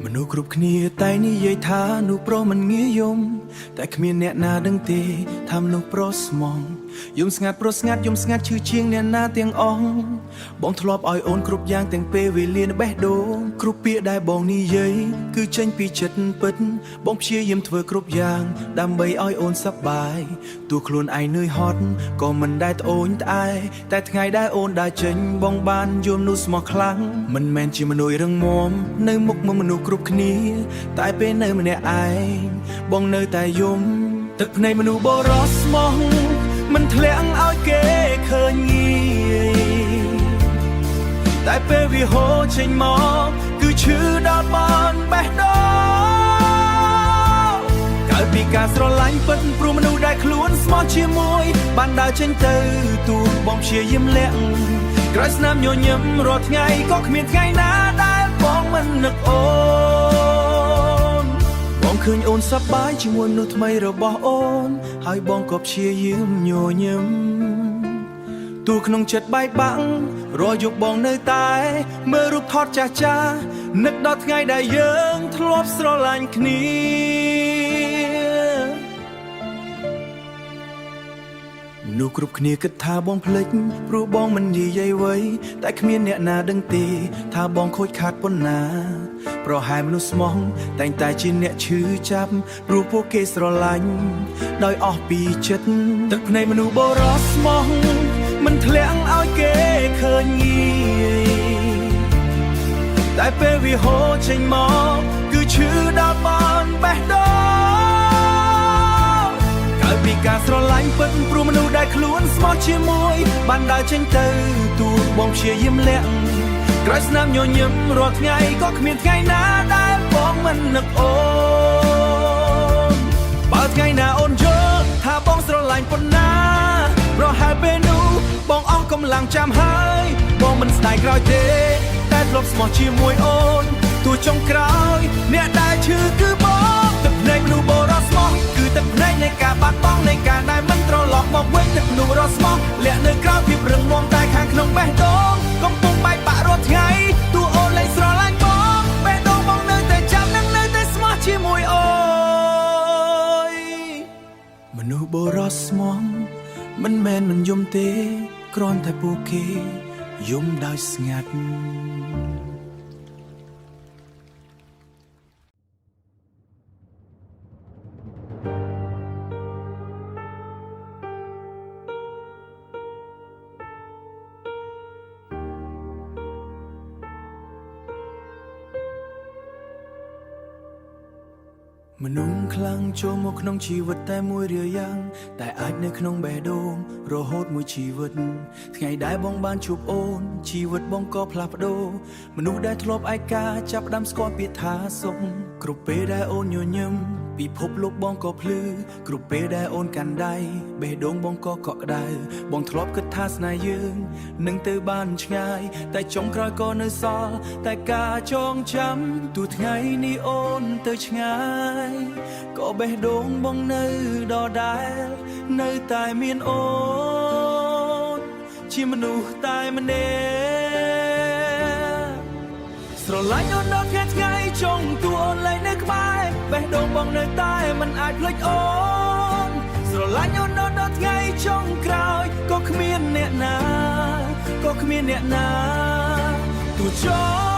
មនុស្សគ្រប់គ្នាតែនិយាយថានោះប្រុសមិនងាយយំតែគ្មានអ្នកណាដឹងទេថាមនុស្សប្រុសស្មងយំស្ងាត់ប្រុសស្ងាត់យំស្ងាត់ឈឺជាងអ្នកណាទាំងអស់បងធ្លាប់ឲ្យអូនគ្រប់យ៉ាងទាំងពេលវេលាបេះដូងគ្រប់ពាក្យដែលបងនិយាយគឺចេញពីចិត្តពិតបងព្យាយាមធ្វើគ្រប់យ៉ាងដើម្បីឲ្យអូនសប្បាយទោះខ្លួនឯងនឿយហត់ក៏មិនដែលត្អូញត្អែតែថ្ងៃដែលអូនដើរចេញបងបានយល់នោះស្មោះខ្លាំងមិនមែនជាមនុស្សរឹងមាំនៅមុខមនុស្សគ្រប់គ្នាតែពេលនៅម្នាក់ឯងបងនៅតែយំទឹកភ្នែកមនុស្សបរោះស្មោះមិនធ្លាក់ឲ្យគេឃើញងាយតែពេលវាហូរចេញមកគឺឈឺដល់បានបេះដូងកើតពីការស្រឡាញ់ពិតព្រោះមនុស្សដែលខ្លួនស្មោះជាមួយបានដើរចេញទៅទូបងព្យាយាមលាក់ក្រោយស្នាមញញឹមរាល់ថ្ងៃក៏គ្មានថ្ងៃណាដែលបងមិននឹកអូនបងឃើញអូនសប្បាយជាមួយមនុស្សថ្មីរបស់អូនហើយបងក៏ព្យាយាមញញឹមទោះក្នុងចិត្តបែកបាក់រាល់យប់បងនៅតែមើលរូបថតចាស់ចាស់នឹកដល់ថ្ងៃដែលយើងធ្លាប់ស្រឡាញ់គ្នាមនុស្សគ្រប់គ្នាគិតថាបងភ្លេចព្រោះបងមិននិយាយអ្វីតែគ្មានអ្នកណាដឹងទេថាបងខូចខាតប៉ុណ្ណាប្រហែលមនុស្សស្មោះតែងតែជាអ្នកឈឺចាប់ព្រោះពួកគេស្រឡាញ់ដោយអស់ពីចិត្តទឹកភ្នែកមនុស្សបរោះស្មោះមិនធ្លាក់ឲ្យគេឃើញងាយតែពេលវាហូរចេញមកគឺឈឺដល់បានបេះដូងកើតពីការស្រឡាញ់ពិតព្រោះមនុស្សដែលខ្លួនស្មោះជាមួយបានដើរចេញទៅទូបងព្យាយាមលាក់ក្រោយស្នាមញញឹមរាល់ថ្ងៃក៏គ្មានថ្ងៃណាដែលបងមិននឹកអូនបើថ្ងៃណាអូនយល់ថាបងស្រឡាញ់ប៉ុណ្ណាប្រហែលពេលនោះបងអស់កម្លាំងចាំហើយបងមិនស្ដាយក្រោយទេតែធ្លាប់ស្មោះជាមួយអូនទោះចុងក្រោយអ្នកដែលឈឺគឺបងទឹកភ្នែកមនុស្សបរោះស្មោះគឺទឹកភ្នែកនៃការបាត់បង់នៃការដែលមិនត្រឡប់មកវិញទឹកមនុស្សរស់ស្មោះលាក់នៅក្រៅភាពរឹងមាំតែខាងក្នុងបេះដូងកំពុងបែកបាក់រាល់ថ្ងៃទោះអូនលែងស្រឡាញ់បងបេះដូងបងនៅតែចាំនិងនៅតែស្មោះជាមួយអូនមនុស្សបរោះស្មោះមិនមែនមិនយំទេគ្រាន់តែពួកគេយំដោយស្ងាត់មនុស្សខ្លាំងចូលមកក្នុងជីវិតតែមួយរាយ៉ាងតែអាចនៅក្នុងបេះដូងរហូតមួយជីវិតថ្ងៃដែលបងបានជួបអូនជីវិតបងក៏ផ្លាស់ប្ដូរមនុស្សដែលធ្លាប់ឯកាចាប់ផ្ដើមស្គាល់ពាក្យថាសុខគ្រប់ពេលដែលអូនញញឹមពិភពលោកបងក៏ភ្លឺគ្រប់ពេលដែលអូនកាន់ដៃបេះដូងបងក៏កក់ក្ដៅបងធ្លាប់គិតថាស្នេហ៍យើងនឹងទៅបានឆ្ងាយតែចុងក្រោយក៏នៅសល់តែការចងចាំទោះថ្ងៃនេះអូនទៅឆ្ងាយក៏បេះដូងបងនៅដដែលនៅតែមានអូនជាមនុស្សតែម្នាក់ស្រឡាញ់អូនដល់ថ្ងៃចុងតួអូនលែងនៅក្បែរបេះដូងបងនៅតែមិនអាចភ្លេចអូនស្រឡាញ់អូនដល់ថ្ងៃចុងក្រោយក៏គ្មានអ្នកណាក៏គ្មានអ្នកណាទោះច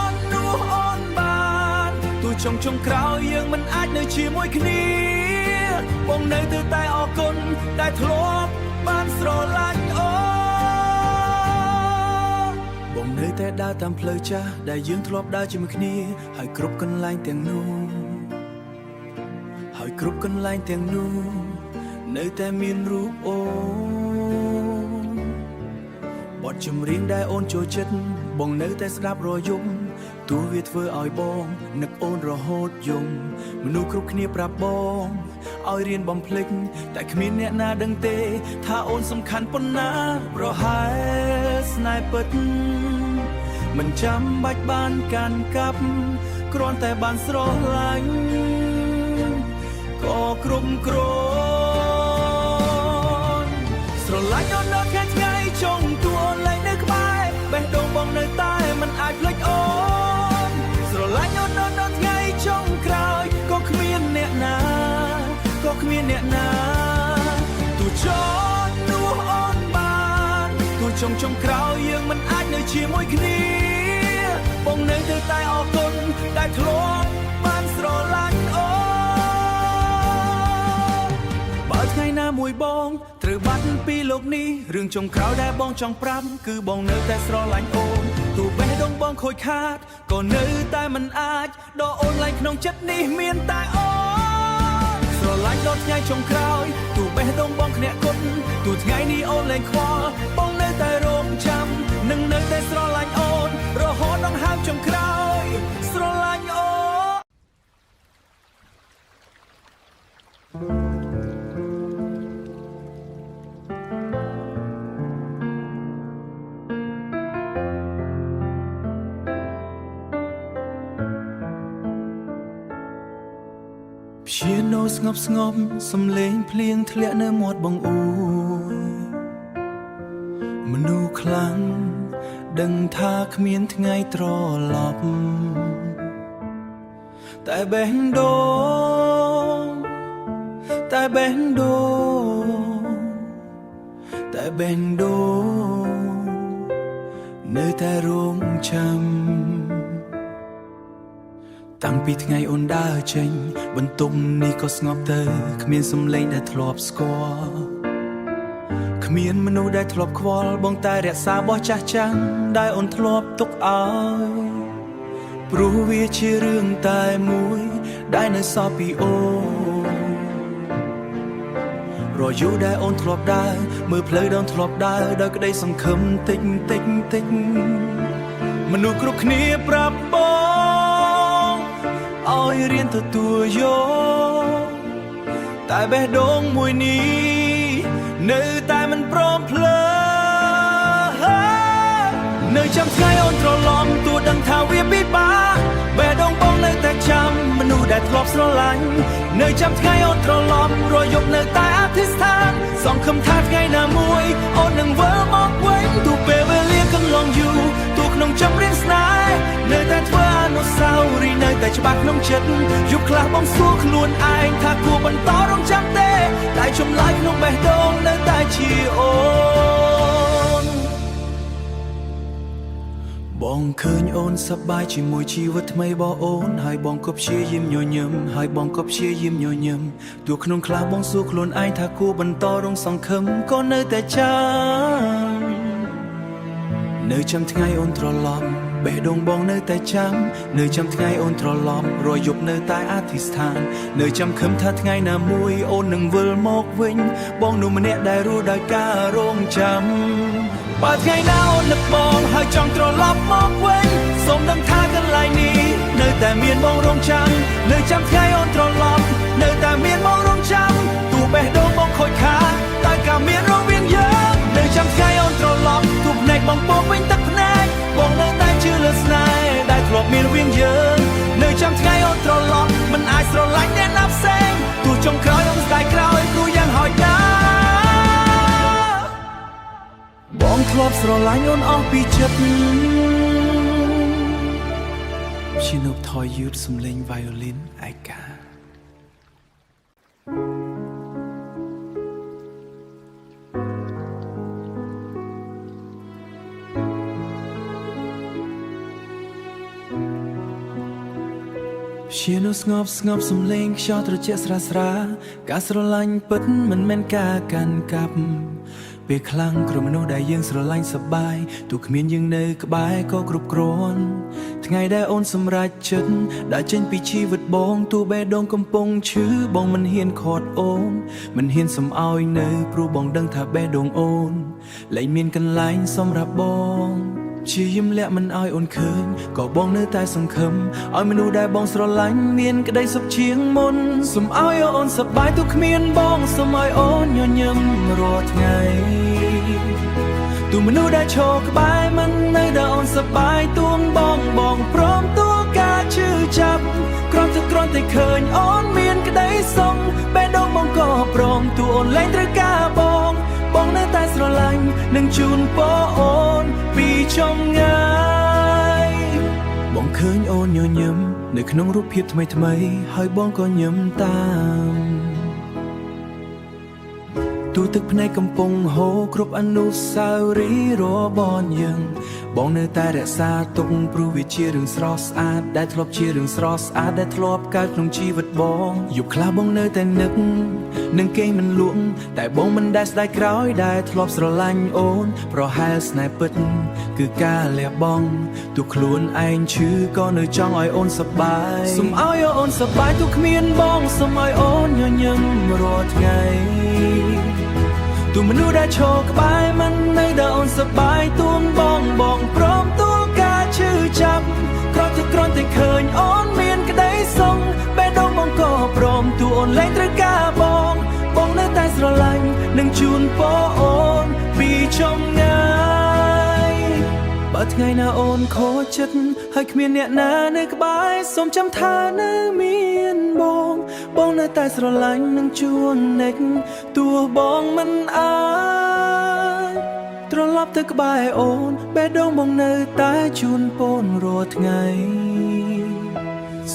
ននោះអូនបានទោះចុងក្រោយយើងមិនអាចនៅជាមួយគ្នាបងនៅទៅតែអរគុណដែលធ្លាប់បានស្រឡាញ់អូនបងនៅតែដើរតាមផ្លូវចាស់ដែលយើងធ្លាប់ដើរជាមួយគ្នាហើយគ្រប់កន្លែងទាំងនោះនៅតែមានរូបអូនបទចម្រៀងដែលអូនចូលចិត្តបងនៅតែស្ដាប់រាល់យប់ទោះវាធ្វើឲ្យបងនឹកអូនរហូតយំមនុស្សគ្រប់គ្នាប្រាប់បងឲ្យរៀនបំភ្លេចតែគ្មានអ្នកណាដឹងទេថាអូនសំខាន់ប៉ុណ្ណាប្រហែលស្នេហ៍ពិតមិនចាំបាច់បានកាន់កាប់គ្រាន់តែបានស្រឡាញ់ក៏គ្រប់គ្រាន់ស្រឡាញ់អូនដល់ថ្ងៃចុងតួអូនលែងនៅក្បែរបេះដូងបងនៅតែមិនអាចភ្លេចអូនស្រឡាញ់អូនដល់ថ្ងៃច ចុងក្រោយយើងមិនអាចនៅជាមួយគ្នាបងនៅតែអរគុណដែលធ្លាប់បានស្រឡាញ់អូនបើថ្ងៃណាមួយបងត្រូវបាត់ពីលោកនេះរឿងចុងក្រោយដែលបងចង់ប្រាប់គឺបងនៅតែស្រឡាញ់អូនទោះបេះដូងបងខូចខាតក៏នៅតែមិនអាចដកអូនឡើងក្នុងចិត្តនេះមានតែអូនស្រឡាញ់ដល់ថ្ងៃចុងក្រោយទោះបេះដូងបងខ្ញាក់គុណទោះថ្ងៃនេះអូនលែងខ្វល់បងនៅតែរងចាំនឹងនៅតែស្រឡាញ់អូនរហូតដល់ហើមចុងក្រោយស្រឡាញ់អូនព្យានោស្ងប់ស្ងប់សំឡេងភ្លៀងធ្លាក់នៅមាត់បងអ៊ូមនុស្សខ្លាំងដឹងថាគ្មានថ្ងៃត្រឡប់តែបេះដូងតែបេះដូងតែបេះដូងនៅតែរងចាំតាំងពីថ្ងៃអូនដើរចេញបន្ទប់នេះក៏ស្ងប់ទៅគ្មានសំឡេងដែលធ្លាប់ស្គាល់គ្មានមនុស្សដែលធ្លាប់ខ្វល់បងតែរក្សាបោះចាស់ចាំងដែលអូនធ្លាប់ទុកឲ្យព្រោះវាជារឿងតែមួយដែលនៅសល់ពីអូនរយូរដែលអូនធ្លាប់ដើរមើលផ្លូវដែលអូនធ្លាប់ដើរដោយក្តីសង្ឃឹមតិចតិចតិចមនុស្សគ្រប់គ្នាប្រាប់បងឲ្យរៀនទទួលយកតែបេះដូងមួយនេះនៅតែមិនព្រមភ្លើនៅចាំថ្ងៃអូនត្រឡប់ទោះដឹងថាវាពិបាកបេះដូងបងនៅតែចាំមនុស្សដែលធ្លាប់ស្រឡាញ់នៅចាំថ្ងៃអូនត្រឡប់រយប់នៅតែអធិស្ឋានសង្ឃឹមថាថ្ងៃណាមួយអូននឹងវិលមកវិញទោះពេលវេលាកន្លងយូរទោះក្នុងចម្រៀងស្នេហ៍នៅតែធ្វើអនុស្សាវរីយ៍នៅតែច្បាស់ក្នុងចិត្តយប់ខ្លះបងសួរខ្លួនឯងថាគួរបន្តរងចាំទេតែចម្លើយក្នុងបេះដូងនៅតែជាអូនបងឃើញអូនសប្បាយជាមួយជីវិតថ្មីរបស់អូនហើយបងក៏ព្យាយាមញញឹមហើយបងក៏ព្យាយាមញញឹមទោះក្នុងខ្លះបងសួរខ្លួនឯងថាគួរបន្តរងសង្ឃឹមក៏នៅតែចាំនៅចាំថ្ងៃអូនត្រឡប់បេះដូងបងនៅតែចាំនៅចាំថ្ងៃអូនត្រឡប់រយប់នៅតែអធិស្ឋាននៅចាំខឹមថាថ្ងៃណាមួយអូននឹងវិលមកវិញបងនោះម្នាក់ដែលរស់ដោយការរងចាំបើថ្ងៃណាអូននឹកបងហើយចង់ត្រឡប់មកវិញសូមដឹងថាកន្លែងនេះនៅតែមានបងរងចាំនៅចាំថ្ងៃអូនត្រឡប់នៅតែមានបងរងចាំទោះបេះដូងបងខូចខាតតែក៏មានរវាងយើងនៅចាំថ្ងៃអូនត្រឡប់ទោះភ្នែកបងពោះវិញទឹកភ្នែកបងនៅតែជឿលើស្នេហ៍ដែលធ្លាប់មានរវាងយើងនៅចាំថ្ងៃអូនត្រឡប់មិនអាចស្រឡាញ់អ្នកណាផ្សេងទោះចុងក្រោយអូនស្ដាយក្រោយព្រោះយ៉ាងហោចណាស់បងធ្លាប់ស្រឡាញ់អូនអស់ពីចិត្តជានូបថយយឺតសំឡេង violin ឯកាជានូស្ងប់ស្ងប់សំឡេងខ្យល់ត្រជាក់ស្រាស្រាការស្រឡាញ់ពិតមិនមែនការកាន់កាប់ពេលខ្លាំងក្រុមមនុស្សដែលយើងស្រឡាញ់សប្បាយទោះគ្មានយើងនៅក្បែរក៏គ្រប់គ្រាន់ថ្ងៃដែលអូនសម្រេចចិត្តដែលចេញពីជីវិតបងទោះបេះដូងកំពុងឈឺបងមិនហ៊ានខាត់អូនមិនហ៊ានសំអោយនៅព្រោះបងដឹងថាបេះដូងអូនលែងមានកន្លែងសម្រាប់បងជាយឹមលាក់មិនអោយអូនឃើញក៏បងនៅតែសង្ឃឹមឲ្យមនុស្សដែលបងស្រឡាញ់មានក្តីសុខជាងមុនសូមអោយអូនសប្បាយទោះគ្មានបងសូមអោយអូនញញឹមរាល់ថ្ងៃទោះមនុស្សដែលឈរក្បែរមិននៅដែលអូនសប្បាយទួងបងព្រមទួការឈឺចាប់គ្រាន់តែឃើញអូនមានក្តីសុខបេះដូងបងក៏ព្រមទួអូនលែងត្រូវការបងនៅតែស្រឡាញ់នឹងជូនពរអូនពីចម្ងាយបងឃើញអូនញញឹមនៅក្នុងរូបភាពថ្មីហើយបងក៏ញឹមតាម ទូទឹកភ្នែកកំពុងហូរគ្រប់អនុស្សាវរីយ៍របនយើងបងនៅតែរក្សាទុកព្រោះវាជារឿងស្រស់ស្អាតដែលធ្លាប់ជារឿងស្រស់ស្អាតដែលធ្លាប់កើតក្នុងជីវិតបងយប់ខ្លះបងនៅតែនឹកនឹងគេមិនលួងតែបងមិនដែលស្ដាយក្រោយដែលធ្លាប់ស្រឡាញ់អូនប្រហែលស្នេហ៍ពិតគឺការលះបង់ទោះខ្លួនឯងឈឺក៏នៅចង់ឲ្យអូនសប្បាយសូមឲ្យអូនសប្បាយទោះគ្មានបងសូមឲ្យអូនញញឹមរាល់ថ្ងៃទូមនុស្សដែលឈរក្បែរមិននៅដល់អូនសប្បាយទួងបងព្រមទួលការឈឺចាប់គ្រាន់តែឃើញអូនមានក្តីសុខបេះដូងបងក៏ព្រមទួអូនលែងត្រូវការបងនៅតែស្រឡាញ់នឹងជូនពរអូនពីចំងាយបើថ្ងៃណាអូនខូចចិត្តហើយគ្មានអ្នកណានៅក្បែរសូមចាំថានៅមានបងនៅតែស្រឡាញ់នឹងជួននិចទោះបងមិនអាចត្រឡប់ទៅក្បែរអូនបេះដូងបងនៅតែជូនពររាល់ថ្ងៃ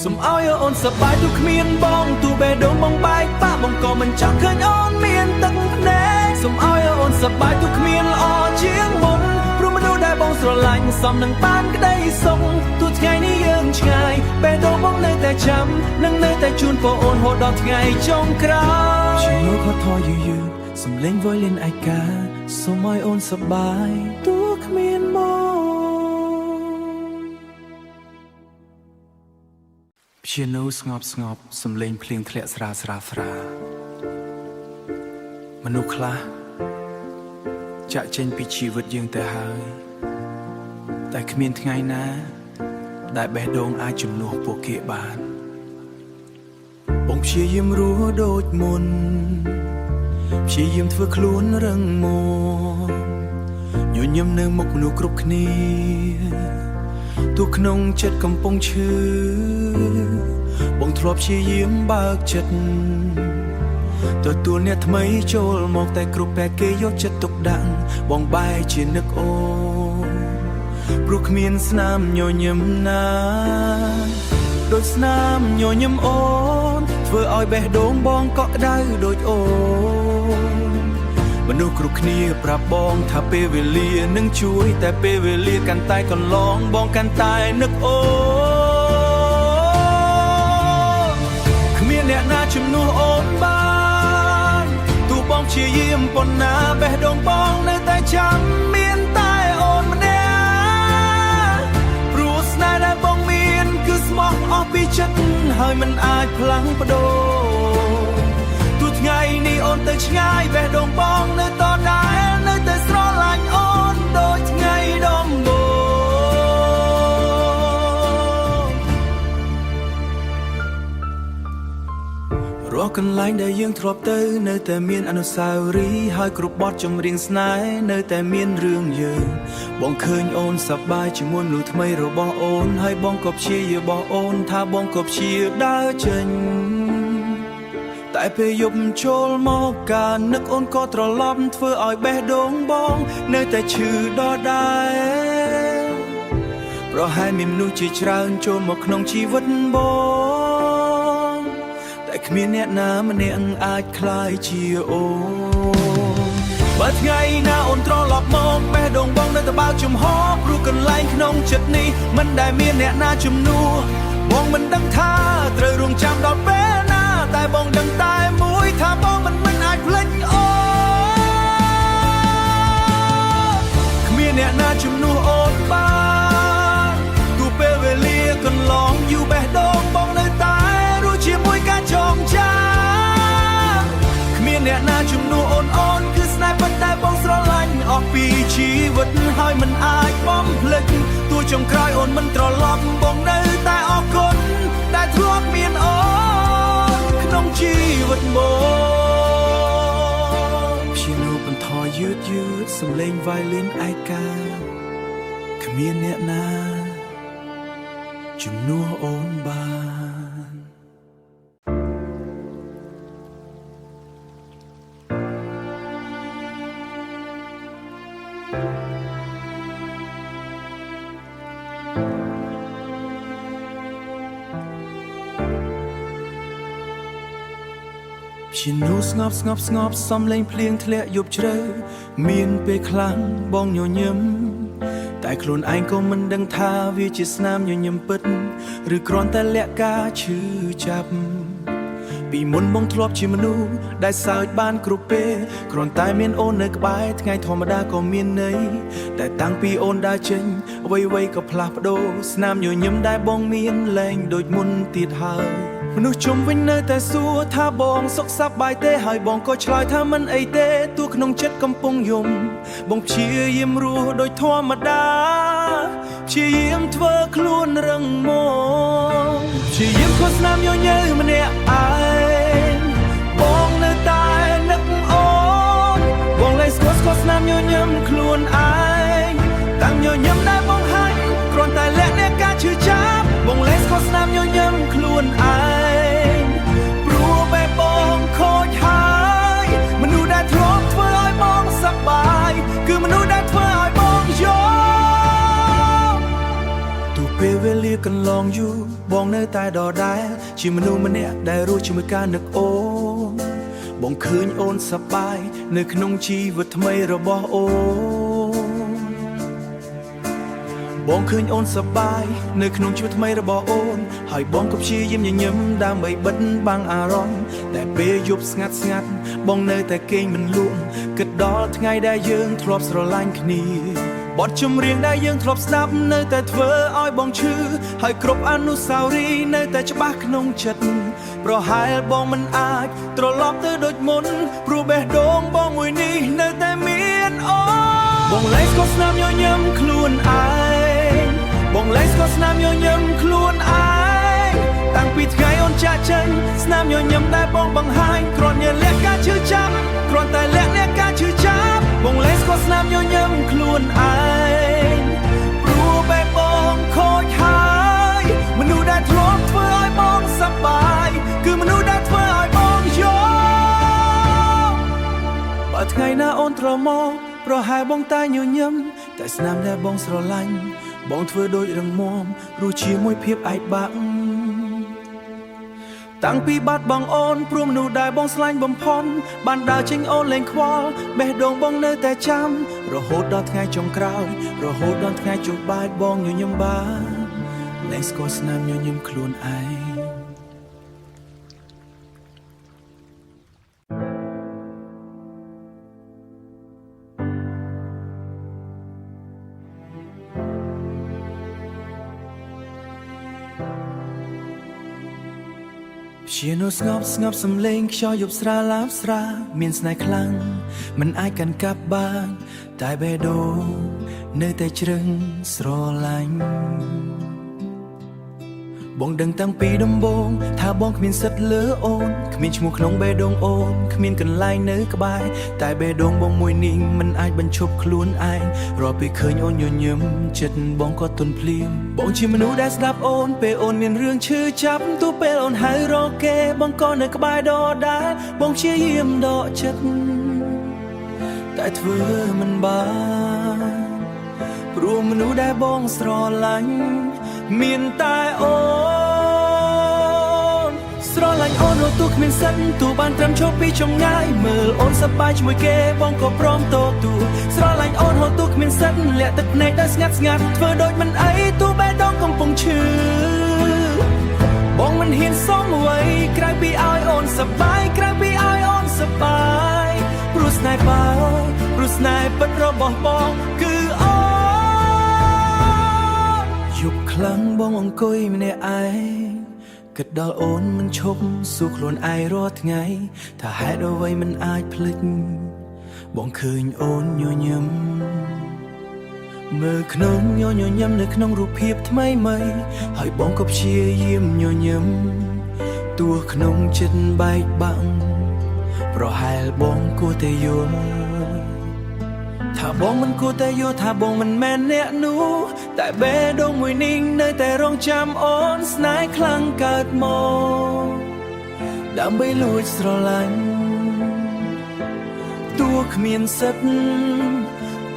សូមឲ្យអូនសប្បាយទោះគ្មានបងទោះបេះដូងបងបែកបាក់បងក៏មិនចង់ឃើញអូនមានទឹកភ្នែកសូមឲ្យអូនសប្បាយទោះគ្មានល្អជាងមុនព្រោះមនុស្សដែលបងស្រឡាញ់សមនឹងបានក្តីសុខទោះថ្ងៃនេះយើងឆ្ងាយបេះដូងបងនៅតែចាំនឹងនៅតែជូនពរអូនរហូតដល់ថ្ងៃចុងក្រោយជានោះខថយយឺសំលេងវយលិនឯកាសូមឲ្យអូនសប្បាយទោះគ្មានមកជានៅស្ងប់សំលេងភ្លៀងធ្លាក់ស្រាមនុស្សខ្លះចាក់ចេញពីជីវិតយើងទៅហើយតែគ្មានថ្ងៃណាដែលបេះដូងអាចជំនួសពួកគេបានបងព្យាយាមរស់ដូចមុនព្យាយាមធ្វើខ្លួនរឹងមាំញញឹមនៅមុខមនុស្សគ្រប់គ្នាទោះក្នុងចិត្តកំពុងឈឺបងធ្លាប់ព្យាយាមបើកចិត្តទទួលអ្នកថ្មីចូលមកតែគ្រប់ពេលគេយកចិត្តទុកដាក់បងបែរជានឹកអូនព្រោះគ្មានស្នាមញញឹមណាដូចស្នាមញញឹមអូនធ្វើឲ្យបេះដូងបងកក់ក្ដៅដូចអូនមនុស្សគ្រប់គ្នាប្រាប់បងថាពេលវេលានឹងជួយតែពេលវេលាកាន់តែកន្លងបងកាន់តែនឹកអូនគ្មានអ្នកណាជំនួសអូនបានទោះបងព្យាយាមប៉ុណ្ណាបេះដូងបងនៅតែចាំមានតែអូនម្នាក់ព្រោះស្នេហ៍ដែលបងមានគឺស្មោះអស់ពីចិត្តហើយមិនអាចផ្លាំងប្ដូរថ្ងៃនេះអូនទៅឆ្ងាយបេះដូងបងនៅតដែលនៅតែស្រឡាញ់អូនដូចថ្ងៃដំបូងរាល់កន្លែងដែលយើងធ្លាប់ទៅនៅតែមានអនុស្សាវរីយ៍ហើយគ្រប់បទចម្រៀងស្នេហ៍នៅតែមានរឿងយើងបងឃើញអូនសប្បាយជាមួយមនុស្សថ្មីរបស់អូនហើយបងក៏ព្យាយាមបោះអូនថាបងក៏ព្យាដើរចេញតែពេលយប់ចូលមកការនឹកអូនក៏ត្រឡប់ធ្វើឲ្យបេះដូងបងនៅតែឈឺដដែលប្រហែលមានមនុស្សជាច្រើនចូលមកក្នុងជីវិតបងតែគ្មានអ្នកណាម្នាក់អាចคล้ายជាអូនបើថ្ងៃណាអូនត្រឡប់មកបេះដូងបងនៅតែបើកចំហព្រោះកន្លែងក្នុងចិត្តនេះមិនដែលមានអ្នកណាជំនួសបងមិនដឹងថាត្រូវរងចាំដល់ពេលណាតែបងដឹងតែមួយថាបងមិនអាចភ្លេចអូនគ្មានអ្នកណាជំនួសអូនបានទោះពេលវេលាកន្លងយូរបេះដូងបងនៅតែរស់ជាមួយការចងចាំគ្មានអ្នកណាជំនួសអូនគឺស្នេហ៍ពិតដែលបងស្រឡាញ់អស់ពីជីវិតហើយមិនអាចបំភ្លេចទោះចុងក្រោយអូនមិនត្រឡប់បងនៅតែអរគុណដែលធ្លាប់មានអូនក្នុងជីវិតបងព្យាយាមបន្ថយយឺតសំឡេងវ៉ៃលីនឯកាគ្មានអ្នកណាជំនួសអូនបាន ជានូស្ងប់សំលេងភ្លៀងធ្លាក់យប់ជ្រៅមានពេលខ្លាំងបងញញឹមតែខ្លួនឯងក៏មិនដឹងថាវាជាស្នាមញញឹមពិតឬគ្រាន់តែលក្ខការឈឺចាប់ពីមុនបងធ្លាប់ជាមនុស្សដែលសើចបានគ្រប់ពេលគ្រាន់តែមានអូននៅក្បែរថ្ងៃធម្មតាក៏មានន័យតែតាំងពីអូនដើរចេញអ្វីៗក៏ផ្លាស់ប្ដូរស្នាមញញឹមដែលបងមានលែងដូចមុនទៀតហើយមនុស្សជុំវិញនៅតែសួរថាបងសុខសប្បាយទេហើយបងក៏ឆ្លើយថាមិនអីទេទោះក្នុងចិត្តកំពុងយំបងព្យាយាមរស់ដូចធម្មតាព្យាយាមធ្វើខ្លួនរឹងមាំព្យាយាមខុសស្នាមញញើម្នាក់ឯងបងនៅតែនឹកអូនបងលែងស្គាល់ស្នាមញញឹមខ្លួនឯងតាំងញញឹមដែលបងហាញ់គ្រាន់តែលក្ខណៈការឈឺចាប់បងលែងស្គាល់ស្នាមញញឹមខ្លួនឯងព្រោះបែបបងខូចហើយមនុស្សដែលធ្លាប់ធ្វើឲ្យបងសប្បាយគឺមនុស្សដែលធ្វើឲ្យបងយល់ទូពេលវេលាកន្លងយូរបងនៅតែដដែលជាមនុស្សម្នាក់ដែលរស់ជាមួយការនឹកអូនបងឃើញអូនសប្បាយនៅក្នុងជីវិតថ្មីរបស់អូនបងឃើញអូនសប្បាយនៅក្នុងជីវិតថ្មីរបស់អូនហើយបងក៏ព្យាយាមញញឹមដើម្បីបិទបាំងអារម្មណ៍តែពេលយប់ស្ងាត់បងនៅតែគេងមិនលក់គិតដល់ថ្ងៃដែលយើងធ្លាប់ស្រឡាញ់គ្នាបទចម្រៀងដែលយើងធ្លាប់ស្ដាប់នៅតែធ្វើឲ្យបងឈឺហើយគ្រប់អនុស្សាវរីយ៍នៅតែច្បាស់ក្នុងចិត្តប្រហែលបងមិនអាចត្រឡប់ទៅដូចមុនព្រោះបេះដូងបងមួយនេះនៅតែមានអូនបងលែងស្គាល់ស្នាមញញឹមខ្លួនឯងបងលែងស្គាល់ស្នាមញញឹមខ្លួនឯងតាំងពីថ្ងៃអូនចាក់ចេញស្នាមញញឹមដែលបងបង្ហាញគ្រាន់តែលក្ខការឈឺចាប់គ្រាន់តែលក្ខណៈការឈឺចាប់បងលែងស្គាល់ស្នាមញញឹមខ្លួនឯងព្រោះបែបបងខូចហើយមនុស្សដែលធ្លាប់ធ្វើឲ្យបងសប្បាយគឺមនុស្សដែលធ្វើឲ្យបងយល់បើថ្ងៃណាអូនត្រឡប់មកប្រហែលបងតែញញឹមតែស្នាមដែលបងស្រឡាញ់បងធ្វើដូចរឹងមាំរស់ជាមួយភាពឯកបាក់តាំងពីបាត់បងអូនព្រោះមនុស្សដែលបងស្លាញ់បំផុតបានដើរចេញអូនលែងខ្វល់បេះដូងបងនៅតែចាំរហូតដល់ថ្ងៃចុងក្រោយរហូតដល់ថ្ងៃជោគបាយបងញញឹមបានលែងស្គាល់ស្នាមញញឹមខ្លួនឯងជានូស្ងប់សំលេងខ្យល់យប់ស្រាឡាបស្រាមានស្នេហ៍ខ្លាំងមិនអាចកាន់កាប់បានតែបេះដូងនៅតែជ្រឹងស្រឡាញ់បងដឹងតាំងពីដំបូងថាបងគ្មានសិទ្ធិលើអូនគ្មានឈ្មោះក្នុងបេះដូងអូនគ្មានកន្លែងនៅក្បែរតែបេះដូងបងមួយនេះមិនអាចបញ្ឈប់ខ្លួនឯងរាល់ពេលឃើញអូនញញឹមចិត្តបងក៏ទន់ភ្លៀងបងជាមនុស្សដែលស្ដាប់អូនពេលអូនមានរឿងឈឺចាប់ទោះពេលអូនហៅរកគេបងក៏នៅក្បែរដដែលបងព្យាយាមដកចិត្តតែធ្វើមិនបានព្រោះមនុស្សដែលបងស្រឡាញ់មានតែអូនស្រឡាញ់អូនរត់ទូគ្មានសិនទូបានត្រឹមឈប់ពីចម្ងាយមើលអូនសប្បាយជាមួយគេបងក៏ព្រមតទូស្រឡាញ់អូនរត់ទូគ្មានសិនលាក់ទឹកភ្នែកដែលស្ងាត់ធ្វើដូចមិនអីទូបេះដូងកំពុងឈឺបងមិនហ៊ានសុំអ្វីក្រៅពីឲ្យអូនសប្បាយក្រៅពីឲ្យអូនសប្បាយព្រោះស្នេហ៍បងព្រោះស្នេហ៍ពិតរបស់បងគឺអូយប់ខ្លាំងបងអង្គុយម្នាក់ឯងគិតដល់អូនមិនឈប់សួរខ្លួនឯងរាល់ថ្ងៃថាហេតុអ្វីមិនអាចភ្លេចបងឃើញអូនញញឹមមើលក្នុងញញឹមនៅក្នុងរូបភាពថ្មីហើយបងក៏ព្យាយាមញញឹមទោះក្នុងចិត្តបែកបាក់ប្រហែលបងគួរតែយល់ថាបងមិនគួរតែយល់ថាបងមិនមែនអ្នកនោះតែបេះដូងមួយនេះនៅតែរងចាំអូនស្នេហ៍ខ្លាំងកើតមកដើម្បីលួចស្រឡាញ់ទោះគ្មានសិទ្ធិ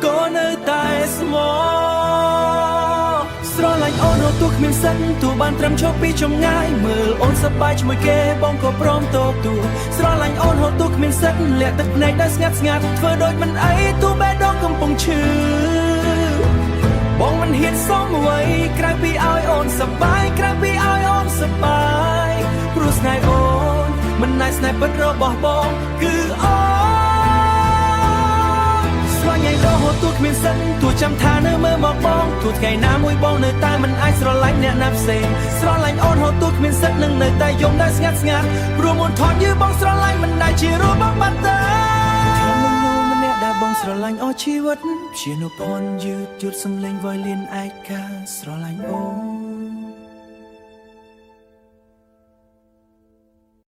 ក៏នៅតែស្មោះស្រ ឡាញ់អូនរត់ទូគ្មានសិនទូបានត្រឹមឈប់ពីចម្ងាយមើលអូនសប្បាយជាមួយគេបងក៏ព្រមតទូស្រឡាញ់អូនរត់ទូគ្មានសិនលាក់ទឹកភ្នែកដែលស្ងាត់ស្ងាត់ធ្វើដូចមិនអីទូបេះដូងកំពុងឈឺបងមិនហ៊ានសុំអ្វីក្រៅពីឲ្យអូនសប្បាយក្រៅពីឲ្យអូនសប្បាយព្រោះស្នេហ៍អូនមិនណែស្នេហ៍ពិតរបស់បងគឺអូនស្វែងឲ្យរហូតទូគ្មានសិនទូចាំថានៅមើលមកបងទូថ្ងៃណាមួយបងនៅតែមិនអាចស្រឡាញ់អ្នកណាផ្សេងស្រឡាញ់អូនរហូតទូគ្មានសិននឹងនៅតែយំដែលស្ងាត់ស្ងាត់ព្រោះមុនថនយឺបងស្រឡាញ់មិនដែលជារបស់បាត់ទេដែលបងស្រឡាញ់អស់ជីវិតជានុផនយឺតយត់សំលេងវ៉ៃលៀនឯកាស្រឡាញ់អូន